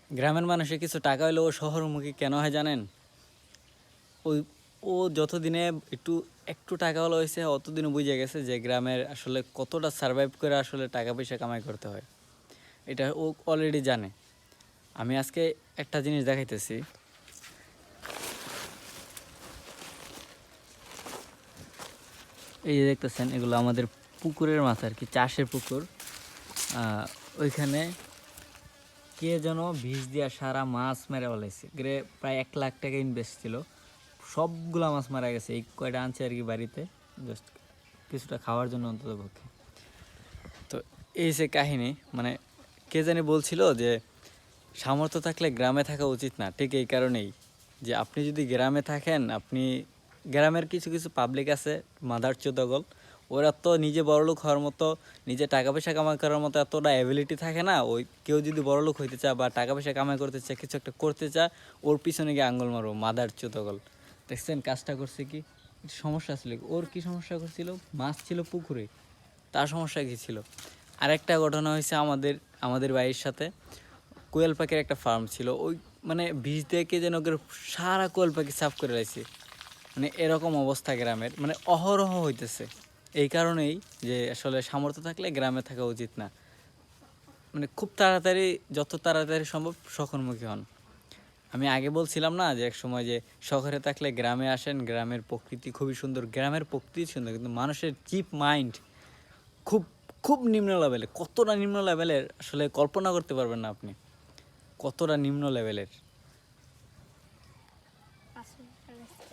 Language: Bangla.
গ্রামের মানুষের কিছু টাকা হইলেও ও শহরমুখী কেন হয় জানেন? ওই ও যতদিনে একটু একটু টাকা হলো হয়েছে অতদিনে বুঝে গেছে যে গ্রামের আসলে কতটা সার্ভাইভ করে আসলে টাকা পয়সা কামাই করতে হয়। এটা ও অলরেডি জানে। আমি আজকে একটা জিনিস দেখাইতেছি। এই যে দেখতেছেন এগুলো আমাদের পুকুরের মাছ আর কি, চাষের পুকুর। ওইখানে কে যেন বিষ দিয়া সারা মাছ মেরে ফেলাইছে। প্রায় 1 লাখ টাকা ইনভেস্ট ছিল, সবগুলা মাছ মারা গেছে। এই কয়টা আনছে আর কি বাড়িতে, জাস্ট কিছুটা খাওয়ার জন্য অন্তত পক্ষে। তো এই যে কাহিনী, মানে কে জানি বলছিল যে সামর্থ্য থাকলে গ্রামে থাকা উচিত না। ঠিক এই কারণেই যে আপনি যদি গ্রামে থাকেন, আপনি গ্রামের কিছু কিছু পাবলিক আছে মাদার চোদগল, ওরা তো নিজে বড়লোক হওয়ার মতো, নিজে টাকা পয়সা কামাই করার মতো এতটা অ্যাবিলিটি থাকে না। ওই কেউ যদি বড়লোক হইতে চায় বা টাকা পয়সা কামাই করতে চায়, কিছু একটা করতে চায়, ওর পিছনে গিয়ে আঙ্গুল মারবো। মাদার চোদগল দেখছেন কাজটা করছে কি? সমস্যা ছিল ওর, কি সমস্যা করছিল? মাছ ছিল পুকুরে, তার সমস্যা কী ছিল? আরেকটা ঘটনা হয়েছে আমাদের আমাদের বাড়ির সাথে। কোয়েল পাখির একটা ফার্ম ছিল, ওই মানে বীজ থেকে যেন ওকে সারা কোয়েল পাখি সাফ করে রাখছে। মানে এরকম অবস্থা গ্রামের, মানে অহরহ হইতেছে। এই কারণেই যে আসলে সামর্থ্য থাকলে গ্রামে থাকা উচিত না। মানে খুব তাড়াতাড়ি, যত তাড়াতাড়ি সম্ভব শহরমুখী হন। আমি আগে বলছিলাম না যে এক সময় যে শহরে থাকলে গ্রামে আসেন, গ্রামের প্রকৃতি খুবই সুন্দর। গ্রামের প্রকৃতি সুন্দর, কিন্তু মানুষের চিপ মাইন্ড খুব খুব নিম্ন লেভেলের। কতটা নিম্ন লেভেলের আসলে কল্পনা করতে পারবেন না আপনি, কতটা নিম্ন লেভেলের।